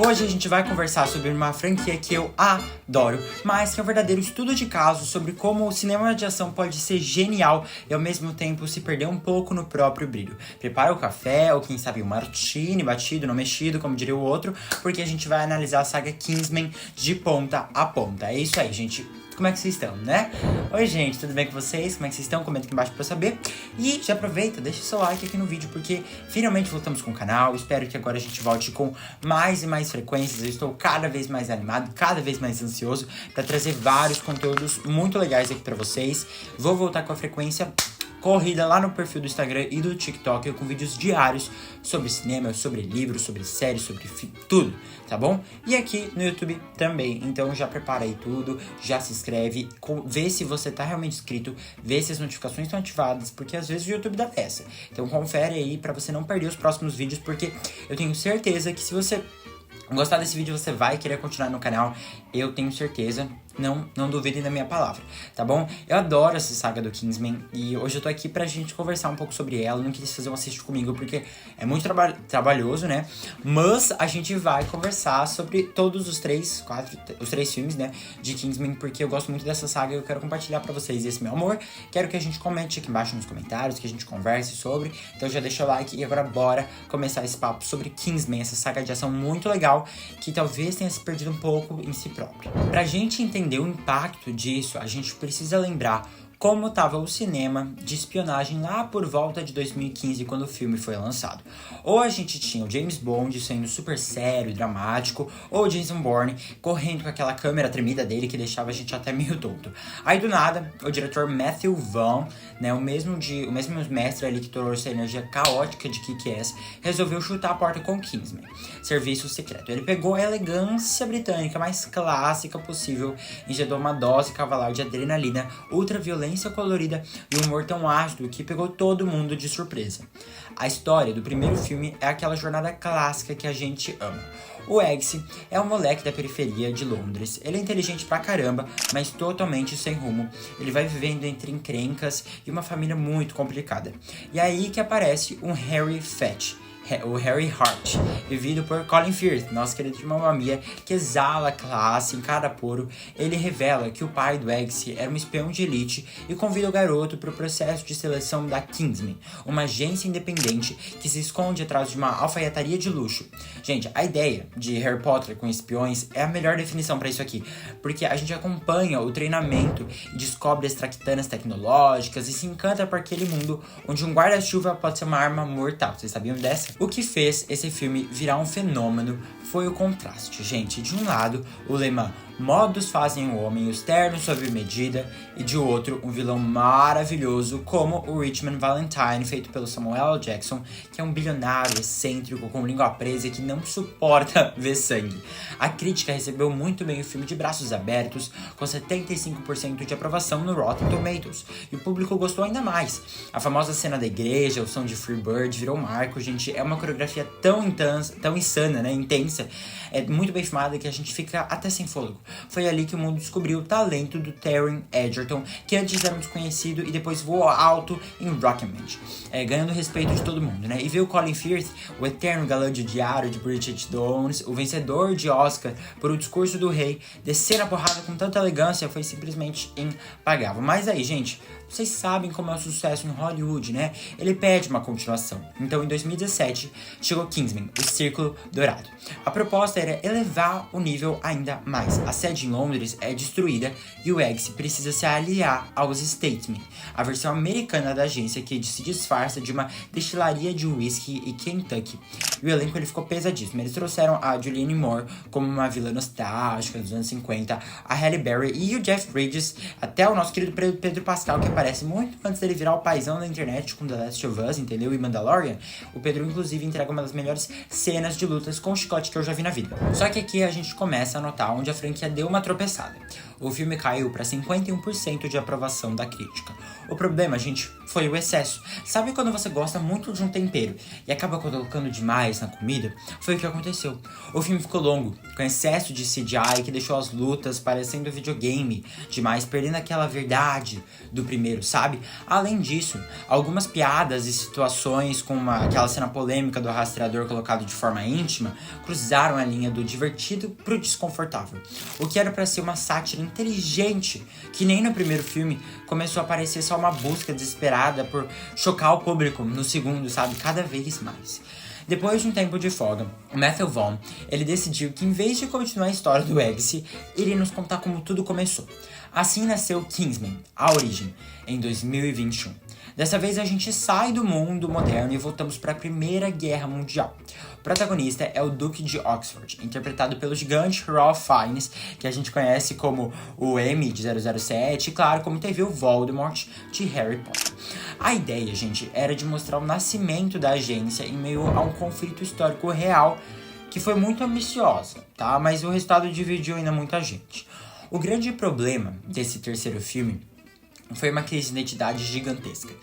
Hoje a gente vai conversar sobre uma franquia que eu adoro, mas que é um verdadeiro estudo de caso sobre como o cinema de ação pode ser genial e ao mesmo tempo se perder um pouco no próprio brilho. Prepara o café, ou quem sabe o martini, batido, não mexido, como diria o outro, porque a gente vai analisar a saga Kingsman de ponta a ponta. É isso aí, gente. Como é que vocês estão, né? Oi, gente, tudo bem com vocês? Como é que vocês estão? Comenta aqui embaixo pra eu saber. E já aproveita, deixa o seu like aqui no vídeo, porque finalmente voltamos com o canal. Espero que agora a gente volte com mais e mais frequências. Eu estou cada vez mais animado, cada vez mais ansioso pra trazer vários conteúdos muito legais aqui pra vocês. Vou voltar com a frequência corrida lá no perfil do Instagram e do TikTok com vídeos diários sobre cinema, sobre livros, sobre séries, sobre tudo, tá bom? E aqui no YouTube também, então já prepara aí tudo, já se inscreve, vê se você tá realmente inscrito, vê se as notificações estão ativadas, porque às vezes o YouTube dá dessa. Então confere aí pra você não perder os próximos vídeos, porque eu tenho certeza que se você gostar desse vídeo, você vai querer continuar no canal, eu tenho certeza. Não duvidem da minha palavra, tá bom? Eu adoro essa saga do Kingsman e hoje eu tô aqui pra gente conversar um pouco sobre ela. Eu não quis fazer um assist comigo porque é muito trabalhoso, né? Mas a gente vai conversar sobre todos os três filmes, né? De Kingsman, porque eu gosto muito dessa saga e eu quero compartilhar pra vocês esse meu amor. Quero que a gente comente aqui embaixo nos comentários, que a gente converse sobre. Então já deixa o like e agora bora começar esse papo sobre Kingsman, essa saga de ação muito legal que talvez tenha se perdido um pouco em si próprio. Pra gente entender o impacto disso, a gente precisa lembrar como estava o cinema de espionagem lá por volta de 2015, quando o filme foi lançado. Ou a gente tinha o James Bond sendo super sério e dramático, ou o Jason Bourne correndo com aquela câmera tremida dele que deixava a gente até meio tonto. Aí do nada, o diretor Matthew Vaughn, né, o mesmo mestre ali que trouxe a energia caótica de Kick-Ass, resolveu chutar a porta com Kingsman, Serviço Secreto. Ele pegou a elegância britânica mais clássica possível, injetou uma dose cavalar de adrenalina, ultraviolência colorida e um humor tão ácido que pegou todo mundo de surpresa. A história do primeiro filme é aquela jornada clássica que a gente ama. O Eggsy é um moleque da periferia de Londres. Ele é inteligente pra caramba, mas totalmente sem rumo. Ele vai vivendo entre encrencas e uma família muito complicada. E é aí que aparece um Harry Fetch, o Harry Hart, vivido por Colin Firth, nosso querido Mamma Mia, que exala classe em cada poro. Ele revela que o pai do Eggsy era um espião de elite e convida o garoto para o processo de seleção da Kingsman, uma agência independente que se esconde atrás de uma alfaiataria de luxo. Gente, a ideia de Harry Potter com espiões é a melhor definição para isso aqui, porque a gente acompanha o treinamento e descobre as traquitanas tecnológicas e se encanta por aquele mundo onde um guarda-chuva pode ser uma arma mortal. Vocês sabiam dessa? O que fez esse filme virar um fenômeno foi o contraste, gente. De um lado, o lema "modos fazem o homem", os ternos sob medida, e de outro, um vilão maravilhoso como o Richmond Valentine, feito pelo Samuel L. Jackson, que é um bilionário excêntrico com língua presa e que não suporta ver sangue. A crítica recebeu muito bem o filme de braços abertos, com 75% de aprovação no Rotten Tomatoes, e o público gostou ainda mais. A famosa cena da igreja, o som de Free Bird, virou marco, gente. É uma coreografia tão insana, né, intensa, é muito bem filmada que a gente fica até sem fôlego. Foi ali que o mundo descobriu o talento do Taron Egerton, que antes era um desconhecido e depois voou alto em Rocketman, ganhando o respeito de todo mundo, né? E ver o Colin Firth, o eterno galã de diário de Bridget Jones, o vencedor de Oscar por O Discurso do Rei, descer a porrada com tanta elegância foi simplesmente impagável. Mas aí, gente, vocês sabem como é o sucesso em Hollywood, né? Ele pede uma continuação. Então, em 2017, chegou Kingsman, o Círculo Dourado. A proposta era elevar o nível ainda mais. A sede em Londres é destruída e o Eggsy precisa se aliar aos Statesmen, a versão americana da agência que se disfarça de uma destilaria de whisky e Kentucky. E o elenco ele ficou pesadíssimo. Eles trouxeram a Julianne Moore como uma vilã nostálgica dos anos 50, a Halle Berry e o Jeff Bridges, até o nosso querido Pedro Pascal, que aparece muito antes dele virar o paizão da internet com The Last of Us, entendeu? E Mandalorian. O Pedro, inclusive, entrega uma das melhores cenas de lutas com chicote que eu já vi na vida. Só que aqui a gente começa a notar onde a franquia deu uma tropeçada. o filme caiu para 51% de aprovação da crítica. O problema, gente, foi o excesso. Sabe quando você gosta muito de um tempero e acaba colocando demais na comida? Foi o que aconteceu. O filme ficou longo, com excesso de CGI que deixou as lutas parecendo videogame demais, perdendo aquela verdade do primeiro, sabe? Além disso, algumas piadas e situações, como aquela cena polêmica do rastreador colocado de forma íntima, cruzaram a linha do divertido pro desconfortável. O que era pra ser uma sátira inteligente, que nem no primeiro filme começou a parecer só uma busca desesperada por chocar o público no segundo, sabe? Cada vez mais. Depois de um tempo de folga, o Matthew Vaughn, ele decidiu que em vez de continuar a história do Eggsy, ele ia nos contar como tudo começou. Assim nasceu Kingsman, A Origem, em 2021. Dessa vez a gente sai do mundo moderno e voltamos para a Primeira Guerra Mundial. O protagonista é o Duque de Oxford, interpretado pelo gigante Ralph Fiennes, que a gente conhece como o M de 007 e, claro, como teve o Voldemort de Harry Potter. A ideia, gente, era de mostrar o nascimento da agência em meio a um conflito histórico real que foi muito ambiciosa, tá? Mas o resultado dividiu ainda muita gente. O grande problema desse terceiro filme foi uma crise de identidade gigantesca.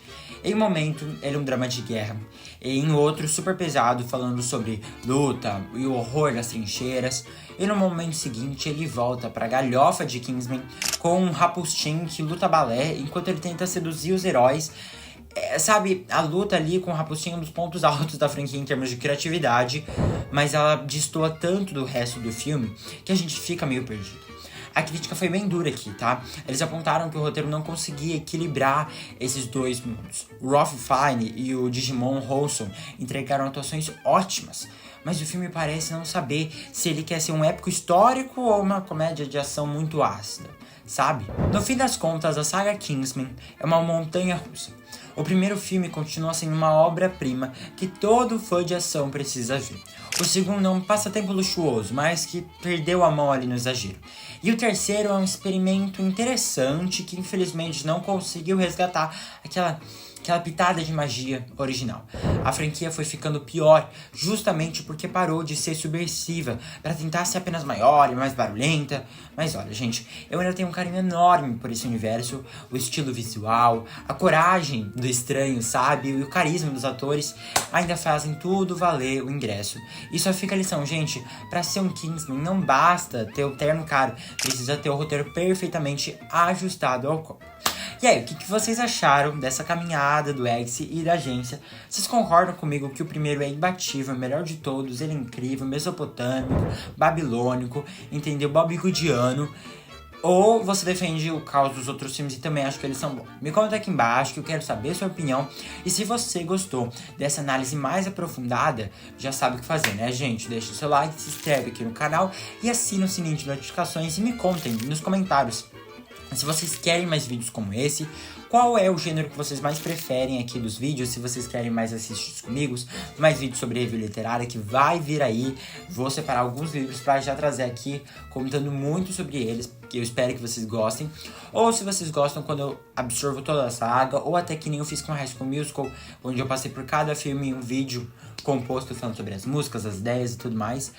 Em um momento, ele é um drama de guerra, e em outro, super pesado, falando sobre luta e o horror das trincheiras. E no momento seguinte, ele volta pra galhofa de Kingsman com um Rapustin que luta balé enquanto ele tenta seduzir os heróis. Sabe, a luta ali com o Rapustin é um dos pontos altos da franquia em termos de criatividade, mas ela destoa tanto do resto do filme que a gente fica meio perdido. A crítica foi bem dura aqui, tá? Eles apontaram que o roteiro não conseguia equilibrar esses dois mundos. O Ralph Fiennes e o Djimon Hounsou entregaram atuações ótimas, mas o filme parece não saber se ele quer ser um épico histórico ou uma comédia de ação muito ácida, sabe? No fim das contas, a saga Kingsman é uma montanha-russa. O primeiro filme continua sendo uma obra-prima que todo fã de ação precisa ver. O segundo é um passatempo luxuoso, mas que perdeu a mão ali no exagero. E o terceiro é um experimento interessante que infelizmente não conseguiu resgatar aquela pitada de magia original. A franquia foi ficando pior justamente porque parou de ser subversiva para tentar ser apenas maior e mais barulhenta. Mas olha, gente, eu ainda tenho um carinho enorme por esse universo, o estilo visual, a coragem do estranho, sabe? E o carisma dos atores ainda fazem tudo valer o ingresso. E só fica a lição, gente, para ser um Kingsman não basta ter o terno caro, precisa ter o roteiro perfeitamente ajustado ao corpo. E aí, o que vocês acharam dessa caminhada do Eggsy e da agência? Vocês concordam comigo que o primeiro é imbatível, o melhor de todos, ele é incrível, mesopotâmico, babilônico, entendeu? Bobigudiano? Ou você defende o caos dos outros filmes e também acha que eles são bons? Me conta aqui embaixo que eu quero saber a sua opinião. E se você gostou dessa análise mais aprofundada, já sabe o que fazer, né, gente? Deixa o seu like, se inscreve aqui no canal e assina o sininho de notificações e me contem nos comentários se vocês querem mais vídeos como esse, qual é o gênero que vocês mais preferem aqui dos vídeos, se vocês querem mais assistir comigo, mais vídeos sobre review literária que vai vir aí. Vou separar alguns livros para já trazer aqui, comentando muito sobre eles, que eu espero que vocês gostem. Ou se vocês gostam quando eu absorvo toda a saga, ou até que nem eu fiz com High School Musical, onde eu passei por cada filme em um vídeo composto falando sobre as músicas, as ideias e tudo mais.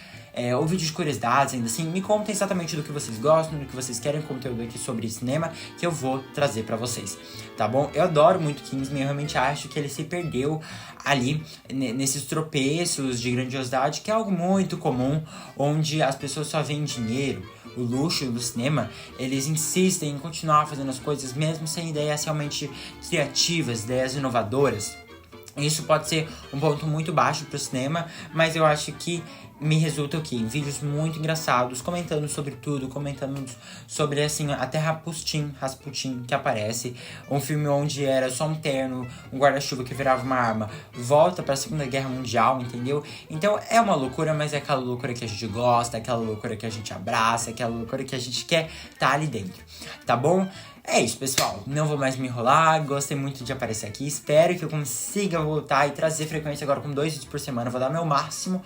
Ou vídeo de curiosidades, ainda assim, me contem exatamente do que vocês gostam, do que vocês querem conteúdo aqui sobre cinema, que eu vou trazer pra vocês, tá bom? Eu adoro muito Kingsman, eu realmente acho que ele se perdeu ali, nesses tropeços de grandiosidade, que é algo muito comum, onde as pessoas só veem dinheiro, o luxo do cinema. Eles insistem em continuar fazendo as coisas mesmo sem ideias realmente criativas, ideias inovadoras. Isso pode ser um ponto muito baixo pro cinema, mas eu acho que me resulta o quê? Em vídeos muito engraçados, comentando sobre tudo, comentando sobre, assim, até Rasputin que aparece. Um filme onde era só um terno, um guarda-chuva que virava uma arma, volta pra Segunda Guerra Mundial, entendeu? Então é uma loucura, mas é aquela loucura que a gente gosta, aquela loucura que a gente abraça, aquela loucura que a gente quer tá ali dentro, tá bom? É isso, pessoal. Não vou mais me enrolar. Gostei muito de aparecer aqui. Espero que eu consiga voltar e trazer frequência agora com 2 vídeos por semana. Vou dar meu máximo.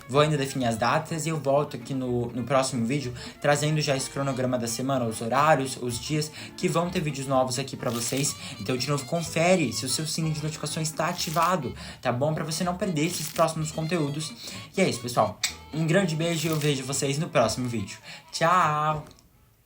Vou ainda definir as datas e eu volto aqui no próximo vídeo trazendo já esse cronograma da semana, os horários, os dias que vão ter vídeos novos aqui pra vocês. Então, de novo, confere se o seu sininho de notificações está ativado, tá bom? Pra você não perder esses próximos conteúdos. E é isso, pessoal. Um grande beijo e eu vejo vocês no próximo vídeo. Tchau!